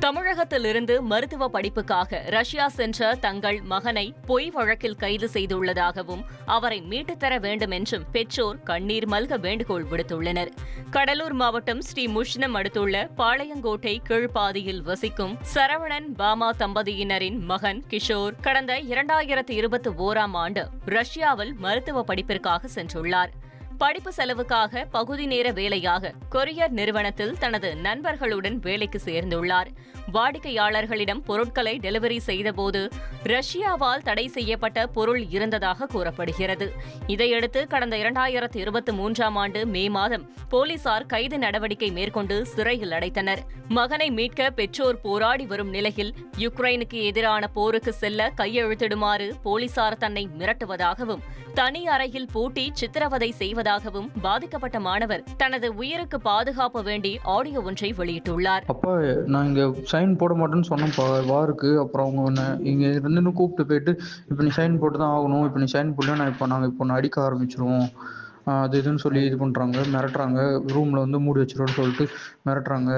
தமிழகத்திலிருந்து மருத்துவ படிப்புக்காக ரஷ்யா சென்ற தங்கள் மகனை பொய் வழக்கில் கைது செய்துள்ளதாகவும் அவரை மீட்டுத் தர வேண்டும் என்றும் பெற்றோர் கண்ணீர் மல்க வேண்டுகோள் விடுத்துள்ளனர். கடலூர் மாவட்டம் ஸ்ரீ முஷ்ணம் அடுத்துள்ள பாளையங்கோட்டை கீழ்ப்பாதியில் வசிக்கும் சரவணன் பாமா தம்பதியினரின் மகன் கிஷோர் கடந்த 2021ஆம் ஆண்டு ரஷ்யாவில் மருத்துவ படிப்பிற்காக சென்றுள்ளார். படிப்பு செலவுக்காக பகுதி நேர வேலையாக கொரியர் நிறுவனத்தில் தனது நண்பர்களுடன் வேலைக்கு சேர்ந்துள்ளார். வாடிக்கையாளர்களிடம் பொருட்களை டெலிவரி செய்தபோது ரஷ்யாவால் தடை செய்யப்பட்ட பொருள் இருந்ததாக கூறப்படுகிறது. இதையடுத்து கடந்த 2023ஆம் ஆண்டு மே மாதம் போலீசார் கைது நடவடிக்கை மேற்கொண்டு சிறையில் அடைத்தனர். மகனை மீட்க பெற்றோர் போராடி வரும் நிலையில் யுக்ரைனுக்கு எதிரான போருக்கு செல்ல கையெழுத்திடுமாறு போலீசார் தன்னை மிரட்டுவதாகவும் தனி அறையில் பூட்டி சித்திரவதை செய்வதாகவும் பாதிக்கப்பட்ட மாணவர் தனது உயிருக்கு பாதுகாப்பு வேண்டி ஆடியோ ஒன்றை வெளியிட்டுள்ளார். அப்பா, நான் இங்கே சைன் போட மாட்டேன்னு சொன்னேன்ப்பா வாருக்கு. அப்புறம் அவங்க இங்கே இருந்து கூப்பிட்டு போயிட்டு இப்போ நீ சைன் போட்டு தான் ஆகணும், இப்போ நீ சைன் போடல நாங்கள் இப்போ அடிக்க ஆரம்பிச்சிருவோம் அது இதுன்னு சொல்லி இது பண்ணுறாங்க, மிரட்டுறாங்க. ரூமில் வந்து மூடி வச்சிருவோன்னு சொல்லிட்டு மிரட்டுறாங்க.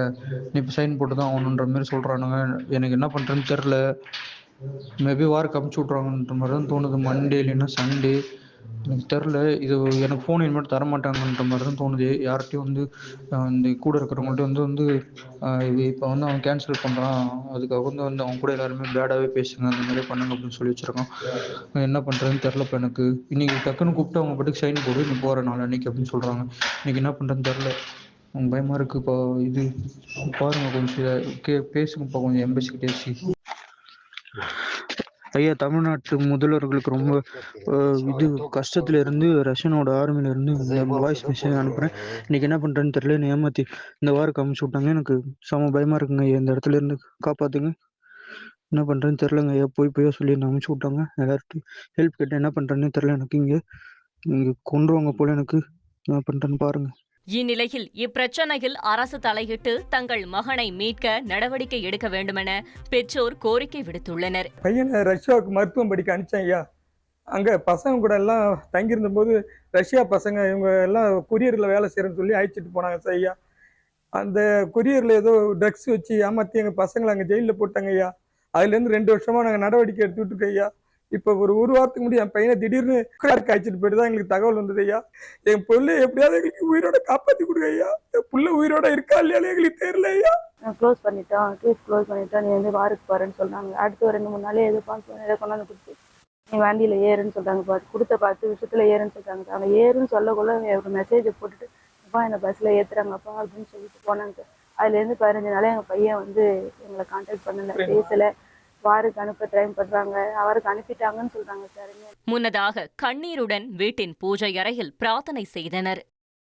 நீ இப்போ சைன் போட்டு தான் ஆகணுன்ற மாதிரி சொல்கிறானுங்க. எனக்கு என்ன பண்ணுறேன்னு தெரில. மேபி வாருக்கு அமுச்சு விட்ருவாங்கன்ற மாதிரி தான் தோணுது. மண்டே இல்லைன்னா சண்டே, எனக்கு தெரில. இது எனக்கு ஃபோன் இனிமேல் தரமாட்டாங்கன்ற மாதிரி தான் தோணுது. யார்கிட்டையும் வந்து இந்த கூட இருக்கிறவங்கள்ட்ட வந்து இப்போ வந்து அவன் கேன்சல் பண்ணுறான், அதுக்காக வந்து அவங்க கூட எல்லாருமே பேடாகவே பேசுங்க, அந்த மாதிரி பண்ணுங்க அப்படின்னு சொல்லி வச்சுருக்கான். என்ன பண்ணுறதுன்னு தெரிலப்போ எனக்கு. இன்றைக்கி டக்குன்னு கூப்பிட்டு அவங்க பாட்டுக்கு சைன் போடு, நீ போகிற நாள் அன்றைக்கி அப்படின்னு சொல்கிறாங்க. இன்றைக்கி என்ன பண்ணுறதுன்னு தெரில. அவங்க பயமாக இருக்குப்பா. இது பாருங்கள், கொஞ்சம் பேசுங்கப்பா, கொஞ்சம் எம்பசிக்கிட்டே. ஐயா, தமிழ்நாட்டு முதல்வர்களுக்கு ரொம்ப இது கஷ்டத்துல இருந்து ரஷ்யனோட ஆர்மில இருந்து இந்த வாய்ஸ் மெசேஜ் அனுப்புறேன். இன்னைக்கு என்ன பண்றேன்னு தெரியல, என்னை ஏமாத்தி இந்த வாரம் அமுச்சு விட்டாங்க. எனக்கு செம பயமா இருக்குங்க ஐயா, இந்த இடத்துல இருந்து காப்பாத்துங்க. என்ன பண்றேன்னு தெரியலங்க ஐயா. போய் சொல்லி என்ன அமுச்சு விட்டாங்க. எல்லார்ட்டும் ஹெல்ப் கேட்டேன், என்ன பண்றேன்னு தெரியல எனக்கு. இங்க கொண்டுருவாங்க போல. எனக்கு என்ன பண்றேன்னு பாருங்க. இந்நிலையில் இப்பிரச்சனையில் அரசு தலையிட்டு தங்கள் மகனை மீட்க நடவடிக்கை எடுக்க வேண்டுமென பெற்றோர் கோரிக்கை விடுத்துள்ளனர். பையனை ரஷ்யாவுக்கு மருத்துவம் படிக்க அனுப்பிச்சேன் ஐயா. அங்கே பசங்க கூட எல்லாம் தங்கியிருந்த போது ரஷ்யா பசங்க இவங்க எல்லாம் கொரியரில் வேலை செய்கிறேன்னு சொல்லி அழைச்சிட்டு போனாங்க சார் ஐயா. அந்த கொரியரில் ஏதோ ட்ரக்ஸ் வச்சு ஏமாற்றி எங்கள் பசங்களை அங்கே ஜெயிலில் போட்டாங்க ஐயா. அதுலேருந்து 2 வருஷமாக நாங்கள் நடவடிக்கை எடுத்துக்கிட்டு இருக்கோம் ஐயா. இப்போ ஒரு வாரத்துக்கு முன்னாடி என் பையனை திடீர்னு அழைச்சிட்டு போயிட்டு தான் எங்களுக்கு தகவல் வந்தது ஐயா. என் பொருளை எப்படியாவது எங்களுக்கு உயிரோட காப்பாற்றி கொடுங்க ஐயா. என் புள்ள உயிரோட இருக்கா இல்லையாலும் எங்களுக்கு தெரியல ஐயா. க்ளோஸ் பண்ணிட்டோம், கேஸ் க்ளோஸ் பண்ணிட்டோம், நீ வந்து வாருக்கு போறேன்னு சொல்றாங்க. அடுத்து ஒரு 2-3 நாளே ஏதோ பாஸ்போர்ட் ஏதோ கொண்டாந்து கொடுத்து நீ வண்டியில ஏறுன்னு சொல்றாங்க. பார்த்து கொடுத்த 10 விஷயத்துல ஏறுன்னு சொல்றாங்க. அவங்க ஏறுன்னு சொல்லக்குள்ள ஒரு மெசேஜை போட்டுட்டு அப்பா இந்த பஸ்ல ஏத்துறாங்கப்பா அப்படின்னு சொல்லிட்டு போனாங்க. அதுல இருந்து 15 நாளே எங்க பையன் வந்து எங்களை கான்டாக்ட் பண்ணல, பேசல. வாருக்கு அனுப்ப ட்ரை பண்றாங்க, அவருக்கு அனுப்பிட்டாங்கன்னு சொல்றாங்க சார். முன்னதாக கண்ணீருடன் வீட்டின் பூஜை அறையில் பிரார்த்தனை செய்தனர்.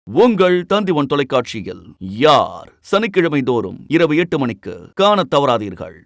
உங்கள் தந்திவன் தொலைக்காட்சியில் யார் சனிக்கிழமை தோறும் இரவு 8 மணிக்கு காணத் தவறாதீர்கள்.